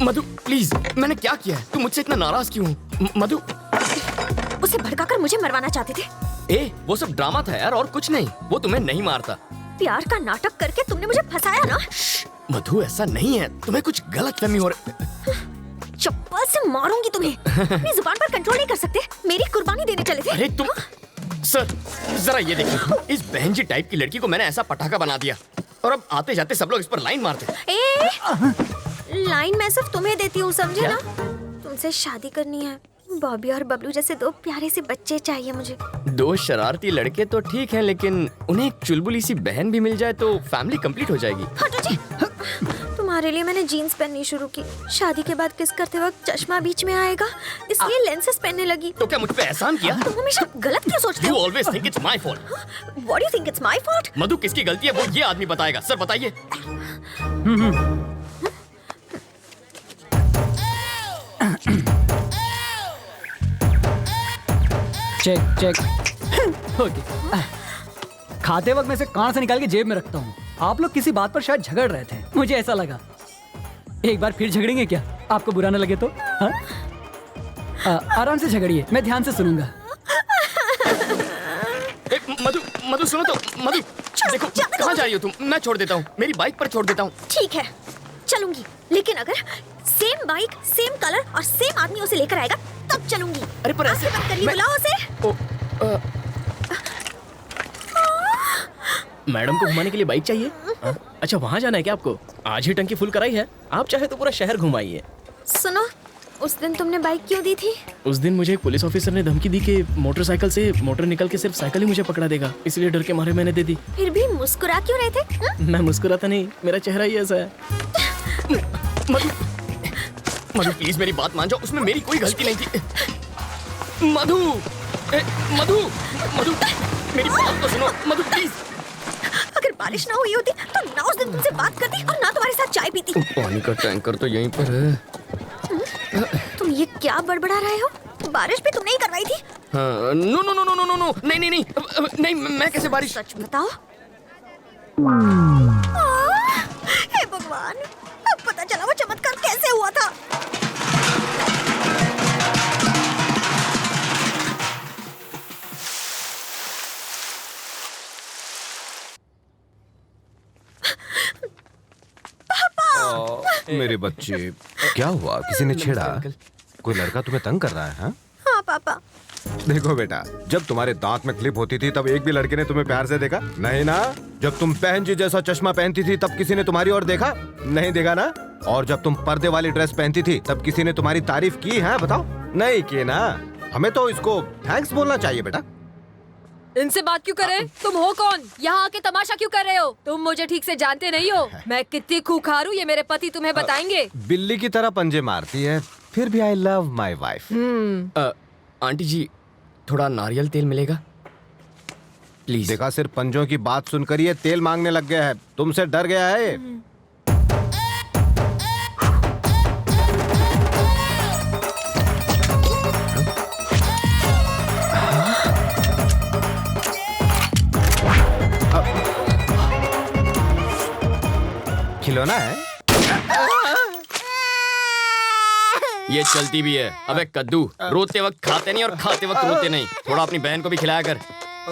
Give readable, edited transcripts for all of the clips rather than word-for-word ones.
मधु please, मैंने क्या किया है? तू मुझसे इतना नाराज क्यों? मधु, उसे भड़काकर मुझे मरवाना चाहते थे। वो सब ड्रामा था यार, और कुछ नहीं। वो तुम्हें नहीं मारता। प्यार का नाटक करके तुमने मुझे फंसाया ना। मधु ऐसा नहीं है, तुम्हें कुछ गलतफहमी हो रही। चप्पल से मारूंगी तुम्हें। अपनी जुबान पर कंट्रोल नहीं कर सकते। मेरी कुर्बानी देने चले थे। अरे तुम सर, जरा ये देखिए, इस बहन जी टाइप की लड़की को मैंने ऐसा पटाखा बना दिया, और अब आते जाते सब लोग इस पर लाइन मारते। लाइन मैं सिर्फ तुम्हें देती हूँ, समझे ना? तुमसे शादी करनी है। बॉबी और बबलू जैसे दो प्यारे से बच्चे चाहिए मुझे। दो शरारती लड़के तो ठीक हैं, लेकिन उन्हें एक चुलबुली सी बहन भी मिल जाए तो फैमिली कंप्लीट हो जाएगी। हटो जी। तुम्हारे लिए मैंने जीन्स पहननी शुरू की। शादी के बाद किस करते वक्त चश्मा बीच में आएगा, इसलिए लेंसेज पहनने लगी। तो क्या मुझ पे एहसान किया? तुम हमेशा गलत क्यों सोचते हो? You always think it's my fault. What do you think it's my fault? मधु, किसकी गलती है वो ये आदमी बताएगा। सर बताइए। Check check. ओके। खाते वक्त मैं इसे कान से निकाल के जेब में रखता हूँ। आप लोग किसी बात पर शायद झगड़ रहे थे, मुझे ऐसा लगा। एक बार फिर झगड़ेंगे क्या? आपको बुरा न लगे तो? हाँ? आराम से झगड़िए, मैं ध्यान से सुनूंगा। मधु, मधु सुनो तो। मधु देखो, कहाँ जा रही हो तुम? मैं छोड़ देता हूँ, मेरी बाइक पर छोड़ देता हूँ। ठीक है, चलूंगी, लेकिन अगर सेम बाइक, सेम कलर और सेम आदमी उसे लेकर आएगा तब चलूंगी। अरे पर ऐसे बंद कर ली, बुलाओ उसे। मैडम को घुमाने के लिए बाइक चाहिए? अच्छा, वहाँ जाना है क्या आपको? आज ही टंकी फुल कराई है, आप चाहे तो पूरा शहर घुमाइए। सुनो, उस दिन तुमने बाइक क्यों दी थी? उस दिन मुझे एक पुलिस ऑफिसर ने धमकी दी कि मोटरसाइकिल से मोटर निकल के सिर्फ साइकिल ही मुझे पकड़ा देगा, इसलिए डर के मारे मैंने दे दी। फिर भी मुस्कुरा क्यों रहे थे? मैं मुस्कुराता नहीं, मेरा चेहरा ही ऐसा है। मधु, मधु प्लीज मेरी बात मान जाओ, उसमें मेरी कोई गलती नहीं थी। मधु, मधु, मधु मेरी बात तो सुनो। मधु प्लीज। अगर बारिश ना हुई होती तो ना उस दिन तुमसे बात करती और ना तुम्हारे साथ चाय पीती। पानी का टैंकर तो यहीं पर है। तुम ये क्या बड़बड़ा रहे हो? बारिश भी तुमने ही करवाई थी। हाँ, no no no no no no, नहीं नहीं नहीं नहीं, मैं कैसे बारिश? सच बताओ। हे भगवान, अब पता चला वो चमत्कार कैसे हुआ था। मेरे बच्चे, क्या हुआ? किसी ने छेड़ा? कोई लड़का तुम्हें तंग कर रहा है? हाँ पापा। देखो बेटा, जब तुम्हारे दांत में क्लिप होती थी तब एक भी लड़के ने तुम्हें प्यार से देखा? नहीं ना? जब तुम बहन जी जैसा चश्मा पहनती थी तब किसी ने तुम्हारी ओर देखा? नहीं देखा ना? और जब तुम पर्दे वाली ड्रेस पहनती थी तब किसी ने तुम्हारी तारीफ की है? बताओ, नहीं की ना? हमें तो इसको थैंक्स बोलना चाहिए बेटा। इनसे बात क्यों कर रहे? तुम हो कौन? यहाँ आके तमाशा क्यों कर रहे हो? तुम मुझे ठीक से जानते नहीं हो। मैं कितनी खूंखार हूँ ये मेरे पति तुम्हें बताएंगे। बिल्ली की तरह पंजे मारती है, फिर भी I love my wife. Aunty ji, थोड़ा नारियल तेल मिलेगा प्लीज? देखा, सिर्फ पंजों की बात सुनकर ये तेल मांगने लग गया है। तुमसे डर गया है। खिलौना है? ये चलती भी है। अबे कद्दू, रोते वक्त खाते नहीं और खाते वक्त रोते नहीं। थोड़ा अपनी बहन को भी खिलाया कर।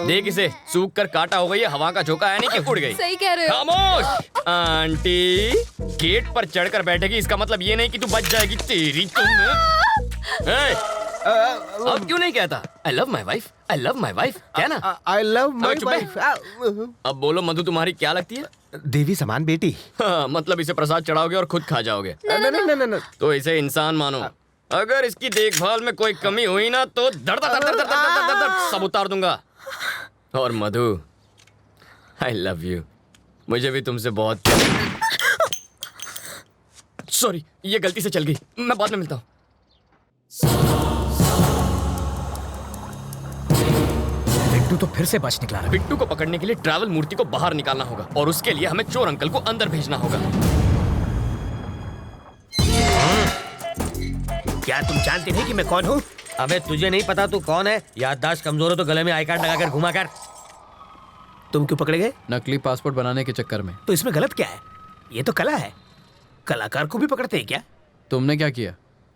देख इसे, सूख कर काटा हो गई है, हवा का झोंका है नहीं कि उड़ गई। सही कह रहे हो। खामोश। आंटी गेट पर चढ़कर बैठेगी, इसका मतलब ये नहीं कि तू बच जाएगी। तेरी तुम अब क्यों नहीं कहता आई love my wife, I love my wife? क्या ना? आई लव माई चुप है। वाइफ। अब बोलो मधु, तुम्हारी क्या लगती है? देवी समान बेटी। हाँ, मतलब इसे प्रसाद चढ़ाओगे और खुद खा जाओगे? नहीं। तो इसे इंसान मानो। अगर इसकी देखभाल में कोई कमी हुई ना तो दर्द दर्द दर्द दर्द दर्द सब उतार दूंगा। और मधु, आई लव यू। मुझे भी तुमसे बहुत। सॉरी, ये गलती से चल गई, मैं बाद में मिलता हूँ। बिट्टू तो फिर से बच निकला। बिट्टू को पकड़ने के लिए ट्रैवल मूर्ति को बाहर निकालना होगा और उसके लिए हमें चोर अंकल को अंदर भेजना होगा। क्या तुम जानते नहीं कि मैं कौन हूँ? अबे तुझे नहीं पता तू कौन है? याददाश्त कमजोर हो तो गले में आई कार्ड लगाकर घुमा कर। तुम क्यों पकड़े गए? नकली पासपोर्ट बनाने के चक्कर में। तो इसमें गलत क्या है? ये तो कला है, कलाकार को भी पकड़ते हैं क्या? तुमने क्या किया?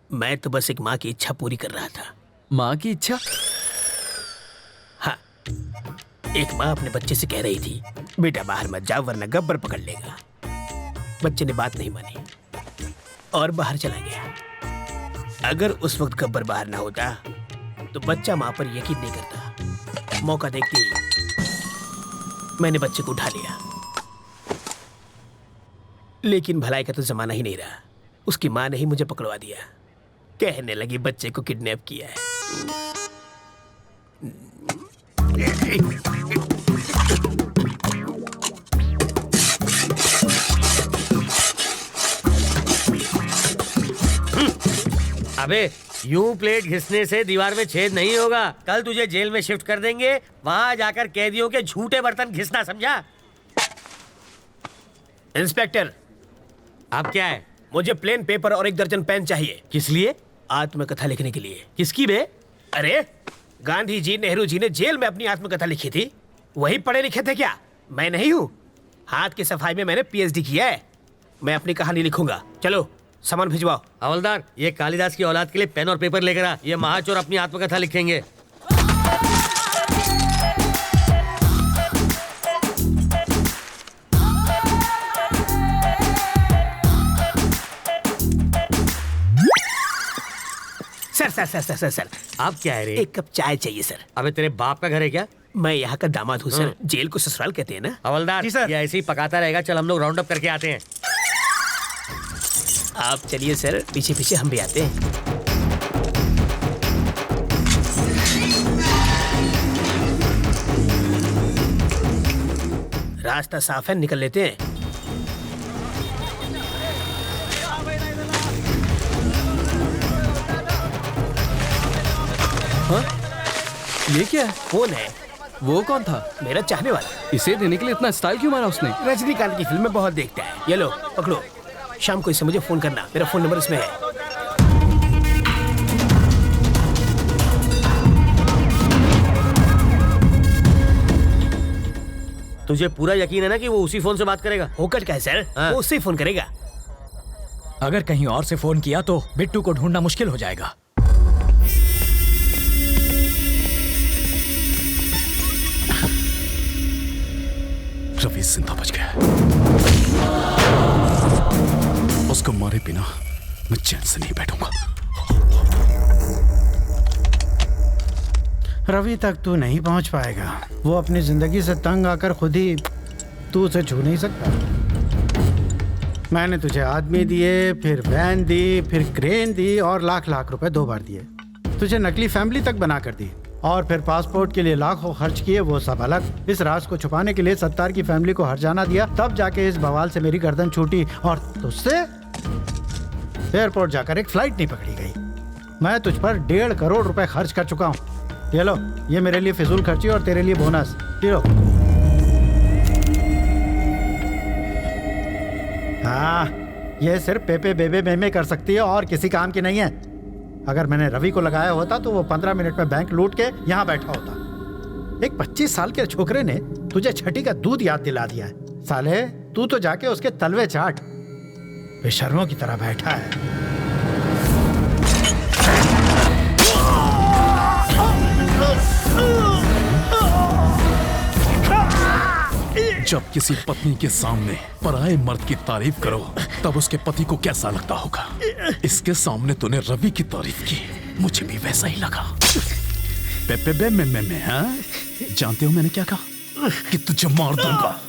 मैं तो बस एक माँ की इच्छा पूरी कर रहा था। माँ की इच्छा? हाँ, एक माँ अपने बच्चे से कह रही थी, बेटा बाहर मत जाओ वरना गब्बर पकड़ लेगा। बच्चे ने बात नहीं मानी और बाहर चला गया। अगर उस वक्त गब्बर बाहर ना होता तो बच्चा माँ पर यकीन नहीं करता। मौका देखते ही मैंने बच्चे को उठा लिया, लेकिन भलाई का तो जमाना ही नहीं रहा। उसकी माँ ने ही मुझे पकड़वा दिया, कहने लगी बच्चे को किडनैप किया है। अबे यूं प्लेट घिसने से दीवार में छेद नहीं होगा। कल तुझे जेल में शिफ्ट कर देंगे, वहां जाकर कैदियों के झूठे बर्तन घिसना, समझा? इंस्पेक्टर, अब क्या है? मुझे प्लेन पेपर और 1 दर्जन पेन चाहिए। किस लिए? आत्मकथा लिखने के लिए। किसकी बे? अरे गांधी जी, नेहरू जी ने जेल में अपनी आत्मकथा लिखी थी, वही पढ़े लिखे थे क्या? मैं नहीं हूँ। हाथ की सफाई में मैंने PhD किया है। मैं अपनी कहानी लिखूंगा। चलो सामान भिजवाओ। हवलदार, ये कालिदास की औलाद के लिए पेन और पेपर लेकर आ। ये महाचोर अपनी आत्मकथा लिखेंगे। सर, आप क्या है रे? 1 कप चाय चाहिए सर। अबे तेरे बाप का घर है क्या? मैं यहाँ का दामाद हूँ सर। जेल को ससुराल कहते हैं ना। हवलदार, ये ऐसे ही पकाता रहेगा। चल हम लोग राउंड अप करके आते हैं। आप चलिए सर, पीछे पीछे हम भी आते हैं। रास्ता साफ है, निकल लेते हैं। ये क्या है? कौन है? वो कौन था? मेरा चाहने वाला। इसे देने के लिए इतना स्टाइल क्यों मारा उसने? रजनीकांत की फिल्में बहुत देखता है। ये लो पकड़ो, शाम को इसे मुझे फोन करना। मेरा फोन नंबर इसमें है। तुझे पूरा यकीन है ना कि वो उसी फोन से बात करेगा? होकर क्या है सर? हाँ। वो उससे ही फोन करेगा। अगर कहीं और से फोन किया तो बिट्टू को ढूंढना मुश्किल हो जाएगा। रवि जिंदा बच गया। उसको मारे बिना मैं चैन से नहीं बैठूंगा। रवि तक तू नहीं पहुंच पाएगा। वो अपनी जिंदगी से तंग आकर खुद ही तू उसे छू नहीं सकता। मैंने तुझे आदमी दिए, फिर वैन दी, फिर क्रेन दी और लाख लाख रुपए 2 बार दिए। तुझे नकली फैमिली तक बना कर दी और फिर पासपोर्ट के लिए लाखों खर्च किए, वो सब अलग। इस राज को छुपाने के लिए सत्तार की फैमिली को हर्जाना दिया, तब जाके इस बवाल से मेरी गर्दन छूटी और तुझसे एयरपोर्ट जाकर एक फ्लाइट नहीं पकड़ी गई। मैं तुझ पर 1.5 करोड़ रुपए खर्च कर चुका हूँ। ये लो, ये मेरे लिए फिजूल खर्ची और तेरे लिए बोनस। ये लो। हाँ, ये सिर्फ पेपे बेबे मेमे कर सकती है और किसी काम की नहीं है। अगर मैंने रवि को लगाया होता तो वो 15 मिनट में बैंक लूट के यहाँ बैठा होता। एक 25 साल के छोकरे ने तुझे छठी का दूध याद दिला दिया है। साले, तू तो जाके उसके तलवे चाट। बेशर्मों की तरह बैठा है। जब किसी पत्नी के सामने पराये मर्द की तारीफ करो तब उसके पति को कैसा लगता होगा। इसके सामने तूने रवि की तारीफ की, मुझे भी वैसा ही लगा। पे मैं हाँ? जानते हो मैंने क्या कहा? कि तुझे मार दूंगा।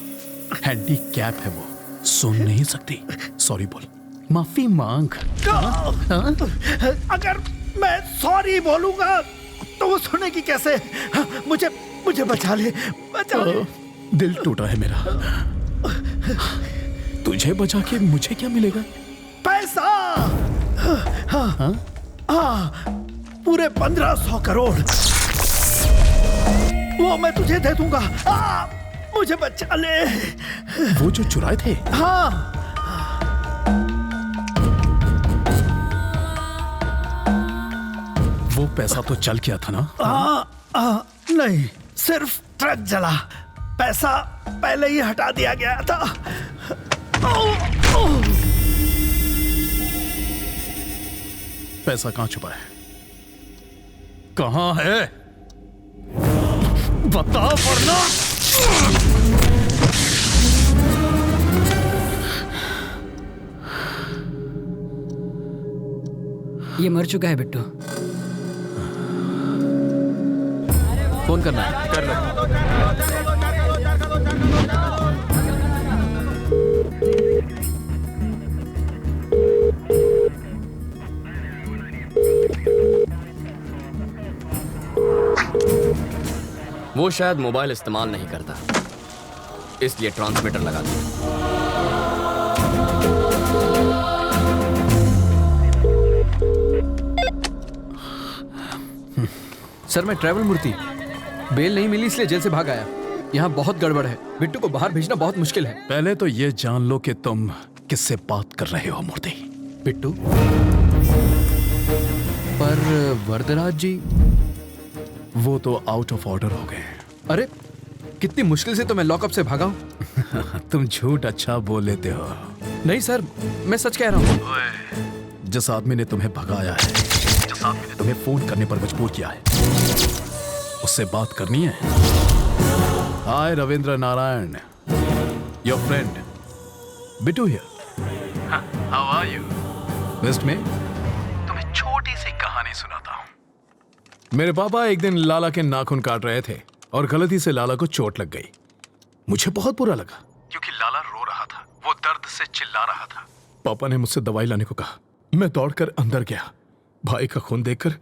हैंडीकैप है वो, सुन नहीं सकती। सॉरी बोल, माफी मांग। हाँ? अगर मैं सॉरी बोलूंगा तो वो सुनेगी कैसे? मुझे बचा ले, बचा ले। दिल टूटा है मेरा। तुझे बचा के मुझे क्या मिलेगा? पैसा। हाँ? पूरे 1500 करोड़ वो मैं तुझे दे दूंगा। मुझे बचा ले। वो जो चुराए थे? हाँ। वो पैसा तो चल गया था ना? नहीं, सिर्फ ट्रक जला। पैसा पहले ही हटा दिया गया था। पैसा कहां छुपा है? कहां है? बताओ वरना। ये मर चुका है बिट्टू। फोन करना है, कर लो। वो शायद मोबाइल इस्तेमाल नहीं करता, इसलिए ट्रांसमीटर लगा दिया। सर मैं ट्रैवल मूर्ति, बेल नहीं मिली इसलिए जेल से भाग आया। यहाँ बहुत गड़बड़ है, बिट्टू को बाहर भेजना बहुत मुश्किल है। पहले तो ये जान लो कि तुम किससे बात कर रहे हो मूर्ति। बिट्टू? पर वरदराज जी? वो तो आउट ऑफ ऑर्डर हो गए। अरे कितनी मुश्किल से तो मैं लॉकअप से भागा हूँ। तुम झूठ अच्छा बोल लेते हो। नहीं सर, मैं सच कह रहा हूँ। जिस आदमी ने तुम्हें भगाया है, जिस आदमी ने तुम्हें फोन करने पर मजबूर किया है, उससे बात करनी है। Hi Ravindra Narayan, your friend Bittu here. How are you? वेस्ट में तुम्हें छोटी सी कहानी सुनाता हूं। मेरे पापा एक दिन लाला के नाखून काट रहे थे और गलती से लाला को चोट लग गई। मुझे बहुत बुरा लगा क्योंकि लाला रो रहा था, वो दर्द से चिल्ला रहा था। पापा ने मुझसे दवाई लाने को कहा। मैं दौड़कर अंदर गया। भाई का खून देखकर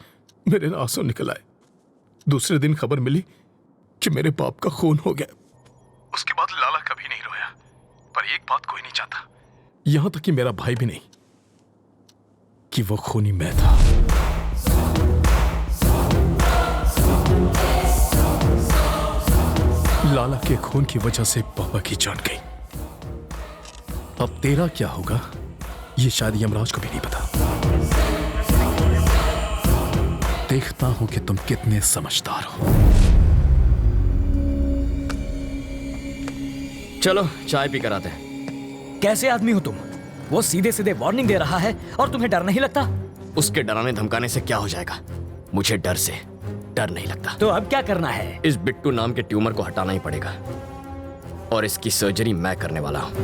मेरे आंसू निकल आए। दूसरे दिन खबर मिली कि मेरे बाप का खून हो गया। उसके बाद लाला कभी नहीं रोया, पर एक बात कोई नहीं चाहता, यहां तक कि मेरा भाई भी नहीं, कि वो खूनी मैं था। लाला के खून की वजह से पापा की जान गई। अब तेरा क्या होगा ये शायद यमराज को भी नहीं पता। देखता हूं कि तुम कितने समझदार हो। चलो चाय पी कर आते हैं। कैसे आदमी हो तुम? वो सीधे सीधे वार्निंग दे रहा है और तुम्हें डर नहीं लगता? उसके डराने धमकाने से क्या हो जाएगा? मुझे डर से डर नहीं लगता। तो अब क्या करना है? इस बिट्टू नाम के ट्यूमर को हटाना ही पड़ेगा और इसकी सर्जरी मैं करने वाला हूं।